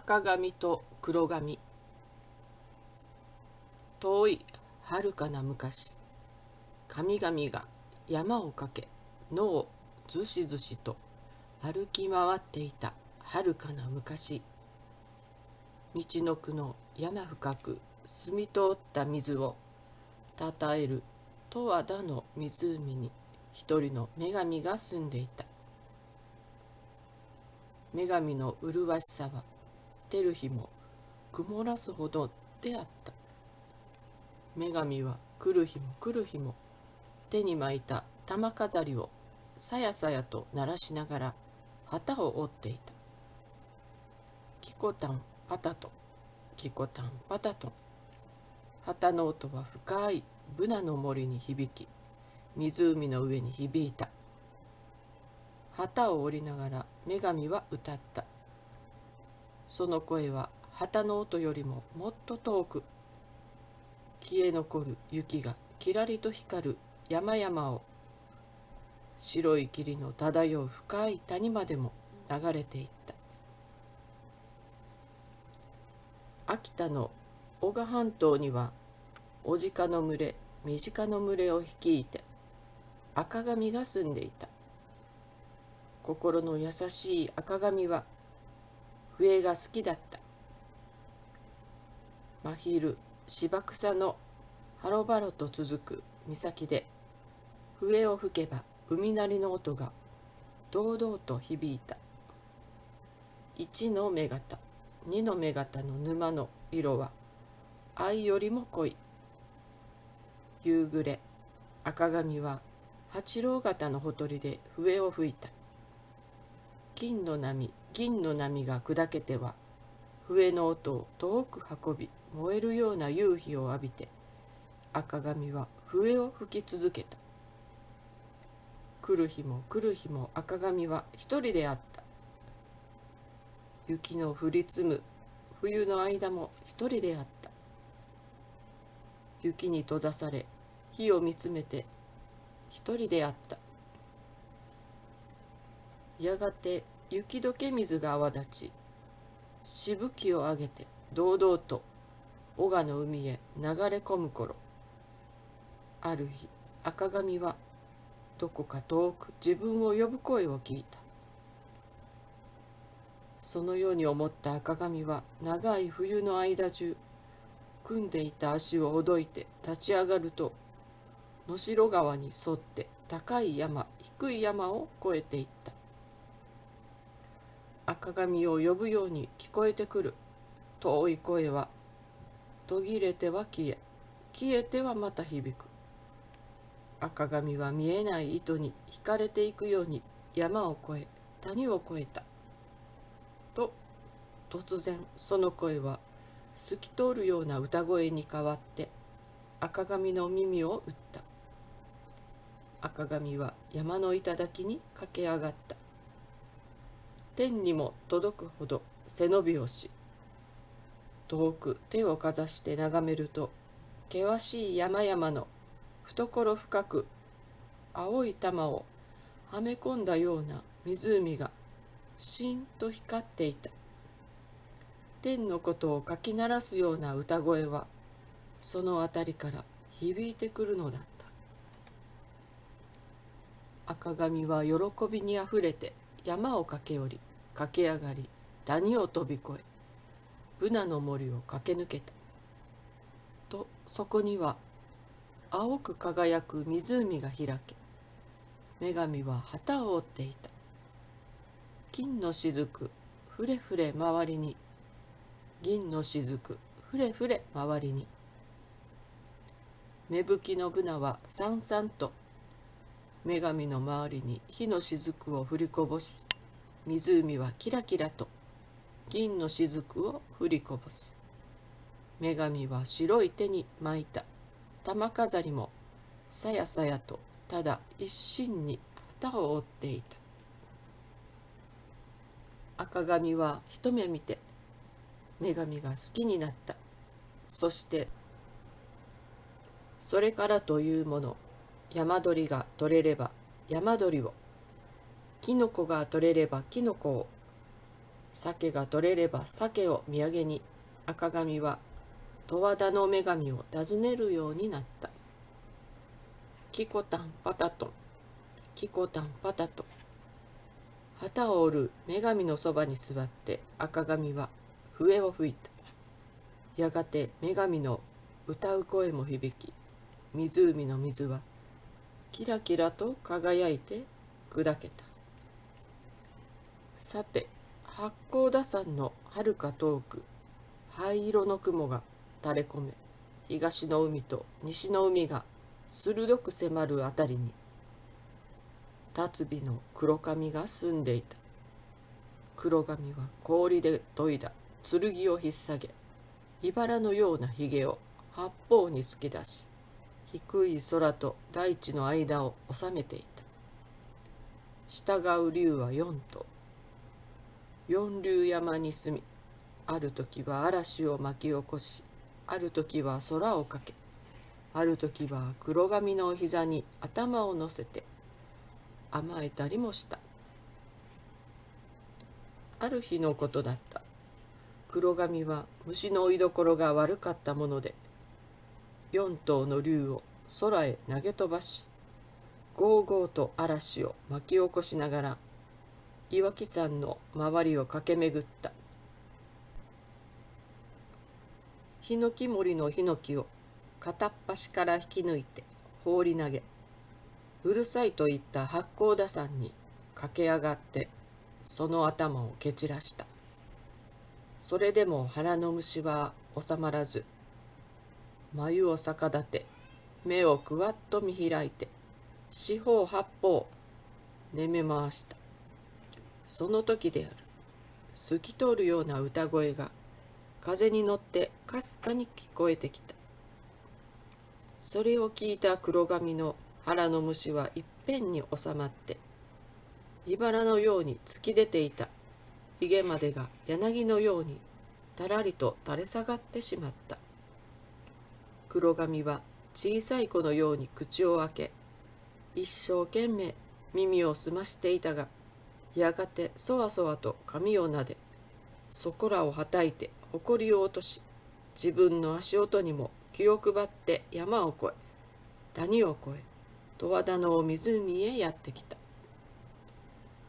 赤髪と黒髪。遠い遥かな昔、神々が山をかけ野をずしずしと歩き回っていた遥かな昔、道のくの山深く澄み通った水をたたえる十和田の湖に一人の女神が住んでいた。女神の麗しさは照る日も曇らすほどであった。女神は来る日も来る日も手に巻いた玉飾りをさやさやと鳴らしながら旗を折っていた。キコタンパタト、キコタンパタト。旗の音は深いブナの森に響き、湖の上に響いた。旗を折りながら女神は歌った。その声は旗の音よりももっと遠く、消え残る雪がきらりと光る山々を、白い霧の漂う深い谷までも流れていった。秋田の男鹿半島にはオジカの群れ、メジカの群れを率いて赤髪が住んでいた。心の優しい赤髪は笛が好きだった。真昼芝草のハロバロと続く岬で笛を吹けば海鳴りの音が堂々と響いた。1の目型、2の目型の沼の色は藍よりも濃い。夕暮れ、赤髪は八郎型のほとりで笛を吹いた。金の波、銀の波が砕けては笛の音を遠く運び、燃えるような夕日を浴びて赤髪は笛を吹き続けた。来る日も来る日も赤髪は一人であった。雪の降り積む冬の間も一人であった。雪に閉ざされ火を見つめて一人であった。やがて雪解け水が泡立ち、しぶきを上げて堂々と男鹿の海へ流れ込む頃、ある日赤髪はどこか遠く自分を呼ぶ声を聞いた。そのように思った赤髪は長い冬の間中組んでいた足をほどいて立ち上がると、能代川に沿って高い山低い山を越えていった。赤髪を呼ぶように聞こえてくる遠い声は途切れては消え、消えてはまた響く。赤髪は見えない糸に引かれていくように山を越え谷を越えた。と突然その声は透き通るような歌声に変わって赤髪の耳を打った。赤髪は山の頂に駆け上がった。天にも届くほど背伸びをし、遠く手をかざして眺めると、険しい山々の懐深く青い玉をはめ込んだような湖がしんと光っていた。天のことをかき鳴らすような歌声はその辺りから響いてくるのだった。赤髪は喜びにあふれて山を駆け下り、駆け上がり、谷を飛び越え、ブナの森を駆け抜けた。とそこには青く輝く湖が開け、女神は旗を折っていた。金の雫ふれふれ周りに、銀の雫ふれふれ周りに。芽吹きのブナはさんさんと女神の周りに火の雫を振りこぼし、湖はキラキラと銀の雫を振りこぼす。女神は白い手に巻いた玉飾りもさやさやとただ一心に旗を折っていた。赤髪は一目見て女神が好きになった。そしてそれからというもの、山鳥が取れれば山鳥を、キノコが取れればキノコを、鮭が取れれば鮭を土産に、赤髪は十和田の女神を訪ねるようになった。キコタンパタトン、キコタンパタトン。旗を折る女神のそばに座って赤髪は笛を吹いた。やがて女神の歌う声も響き、湖の水はキラキラと輝いて砕けた。さて、八甲田山のはるか遠く、灰色の雲が垂れ込め、東の海と西の海が鋭く迫るあたりに、辰尾の黒髪が住んでいた。黒髪は氷で研いだ剣を引っ提げ、茨のようなひげを八方に突き出し、低い空と大地の間を収めていた。従う竜は4頭。四竜山に住み、ある時は嵐を巻き起こし、ある時は空をかけ、ある時は黒髪の膝に頭を乗せて甘えたりもした。ある日のことだった。黒髪は虫の居所が悪かったもので、4頭の竜を空へ投げ飛ばし、ゴーゴーと嵐を巻き起こしながら岩木山の周りを駆け巡った。ヒノキ森のヒノキを片っ端から引き抜いて放り投げ、うるさいと言った八甲田山に駆け上がってその頭を蹴散らした。それでも腹の虫は収まらず、眉を逆立て、目をくわっと見開いて、四方八方寝め回した。その時である。透き通るような歌声が風に乗ってかすかに聞こえてきた。それを聞いた黒髪の腹の虫はいっぺんに収まって、茨のように突き出ていたひげまでが柳のようにたらりと垂れ下がってしまった。黒髪は小さい子のように口を開け、一生懸命耳を澄ましていたが、やがてそわそわと髪をなで、そこらをはたいて埃を落とし、自分の足音にも気を配って山を越え、谷を越え、十和田の湖へやってきた。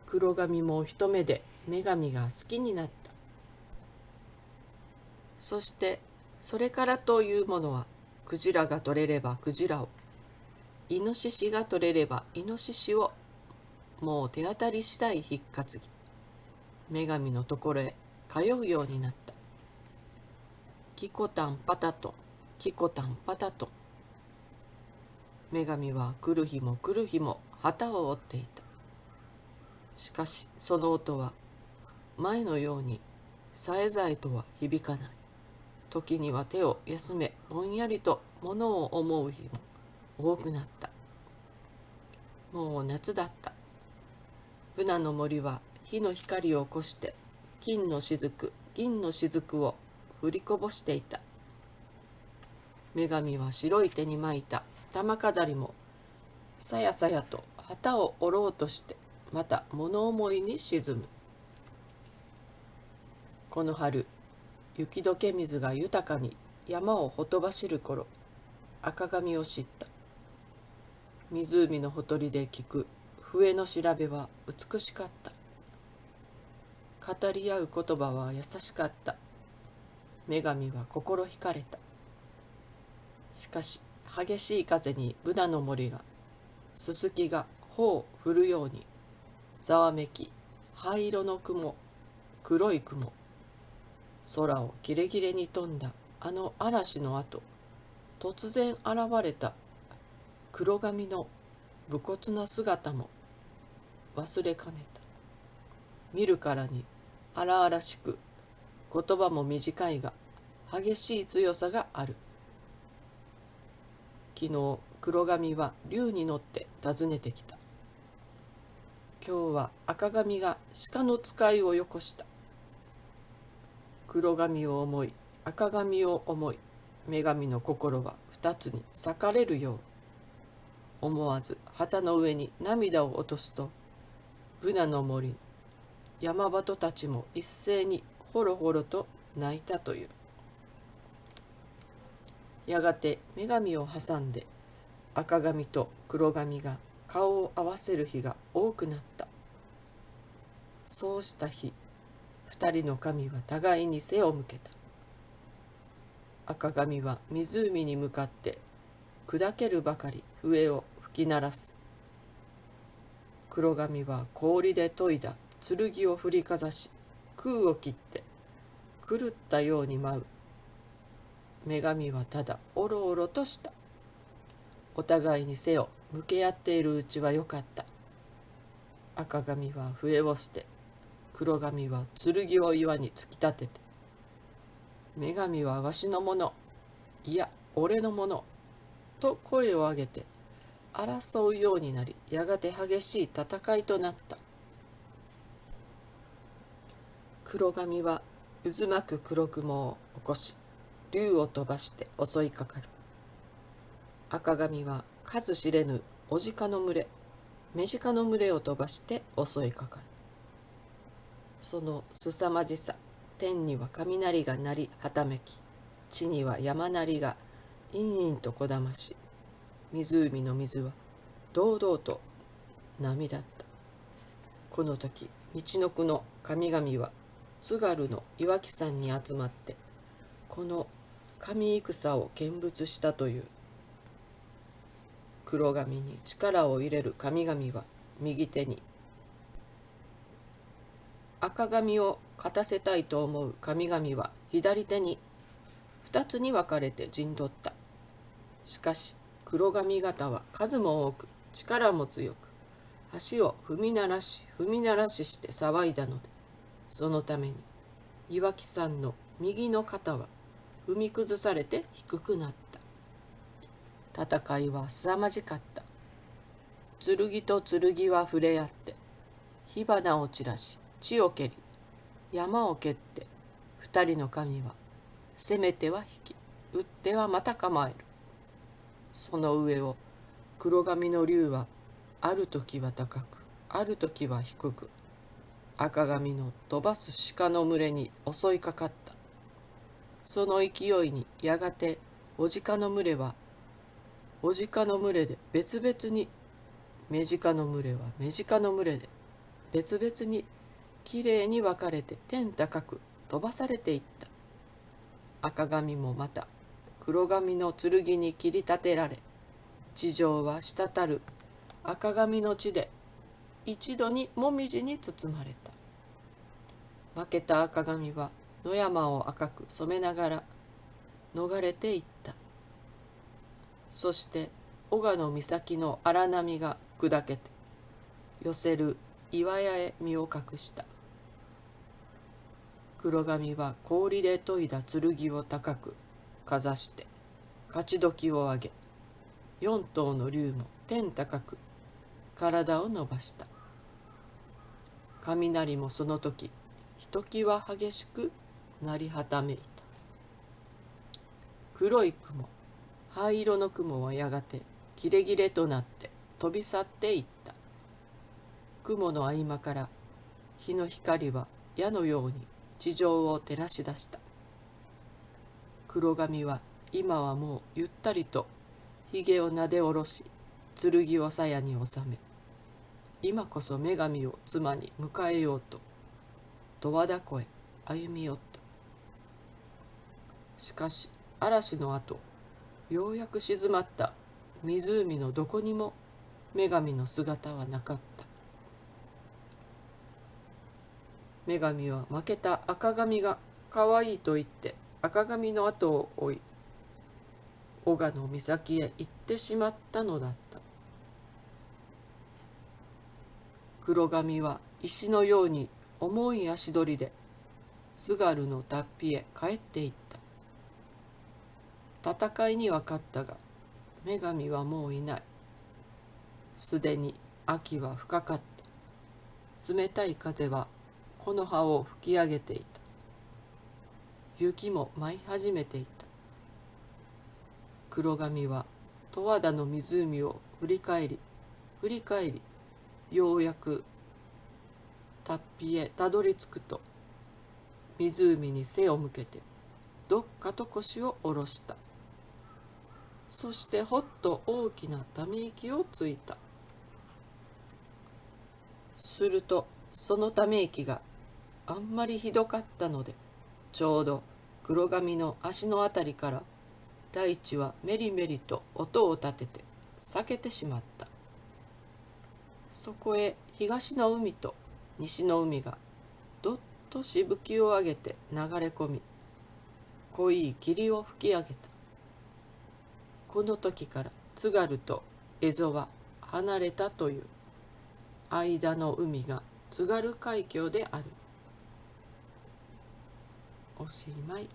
黒髪も一目で女神が好きになった。そしてそれからというものは、クジラが取れればクジラを、イノシシが取れればイノシシを、もう手当たり次第引っ担ぎ、女神のところへ通うようになった。キコタンパタトン、キコタンパタトン。女神は来る日も来る日も旗を折っていた。しかしその音は前のようにさえざえとは響かない。時には手を休めぼんやりと物を思う日も多くなった。もう夏だった。ブナの森は火の光を起こして金の雫、銀の雫を振りこぼしていた。女神は白い手に巻いた玉飾りもさやさやと旗を折ろうとしてまた物思いに沈む。この春、雪解け水が豊かに山をほとばしる頃、赤髪を知った。湖のほとりで聞く笛の調べは美しかった。語り合う言葉は優しかった。女神は心惹かれた。しかし激しい風にブナの森が、すすきが帆を振るようにざわめき、灰色の雲、黒い雲、空をキレキレに飛んだあの嵐の後、突然現れた黒髪の武骨な姿も忘れかねた。見るからに荒々しく、言葉も短いが激しい強さがある。昨日黒髪は竜に乗って訪ねてきた。今日は赤髪が鹿の使いをよこした。黒髪を思い赤髪を思い、女神の心は二つに裂かれるよう。思わず旗の上に涙を落とすと、ブナの森山鳩たちも一斉にほろほろと泣いたという。やがて女神を挟んで赤髪と黒髪が顔を合わせる日が多くなった。そうした日、二人の神は互いに背を向けた。赤髪は湖に向かって砕けるばかり笛を吹き鳴らす。黒髪は氷で研いだ剣を振りかざし、空を切って狂ったように舞う。女神はただおろおろとした。お互いに背を向け合っているうちはよかった。赤髪は笛を捨て、黒髪は剣を岩に突き立てて、女神はわしのもの、いや俺のもの、と声を上げて争うようになり、やがて激しい戦いとなった。黒髪は渦巻く黒雲を起こし、竜を飛ばして襲いかかる。赤髪は数知れぬオジカの群れ、メジカの群れを飛ばして襲いかかる。その凄まじさ、天には雷が鳴りはためき、地には山鳴りが陰々とこだまし、湖の水は堂々と波だった。この時、みちのくの神々は津軽の岩木山に集まって、この神戦を見物したという。黒髪に力を入れる神々は右手に、赤髪を勝たせたいと思う神々は左手に、二つに分かれて陣取った。しかし黒髪型は数も多く力も強く、足を踏み鳴らしして騒いだので、そのために岩木山の右の肩は踏み崩されて低くなった。戦いは凄まじかった。剣と剣は触れ合って火花を散らし、地を蹴り山を蹴って、二人の神は攻めては引き、撃ってはまた構える。その上を黒髪の竜はある時は高く、ある時は低く、赤髪の飛ばす鹿の群れに襲いかかった。その勢いにやがてオジカの群れはオジカの群れで別々に、メジカの群れはメジカの群れで別々にきれいに分かれて天高く飛ばされていった。赤髪もまた黒髪の剣に切り立てられ、地上は滴る赤髪の血で一度にもみじに包まれた。負けた赤髪は野山を赤く染めながら逃れていった。そして小鹿の岬の荒波が砕けて寄せる岩屋へ身を隠した。黒髪は氷で研いだ剣を高くかざして勝ち時を上げ、四頭の竜も天高く体を伸ばした。雷もその時ひときわ激しく鳴りはためいた。黒い雲、灰色の雲はやがてキレキレとなって飛び去っていった。雲の合間から日の光は矢のように地上を照らし出した。黒髪は今はもうゆったりとひげをなで下ろし、剣を鞘に収め、今こそ女神を妻に迎えようと十和田湖へ歩み寄った。しかし嵐の後、ようやく静まった湖のどこにも女神の姿はなかった。女神は負けた赤髪がかわいいと言って赤髪の後を追い、小鹿の岬へ行ってしまったのだった。黒髪は石のように重い足取りで津軽の脱皮へ帰っていった。戦いには勝ったが女神はもういない。すでに秋は深かった。冷たい風は木の葉を吹き上げていた。雪も舞い始めていた。黒髪は十和田の湖を振り返りようやくたっぴへたどり着くと、湖に背を向けてどっかと腰を下ろした。そしてほっと大きなため息をついた。するとそのため息があんまりひどかったので、ちょうど黒髪の足のあたりから大地はメリメリと音を立てて裂けてしまった。そこへ東の海と西の海がどっとしぶきを上げて流れ込み、濃い霧を吹き上げた。この時から津軽と蝦夷は離れたという。間の海が津軽海峡である。おしまい。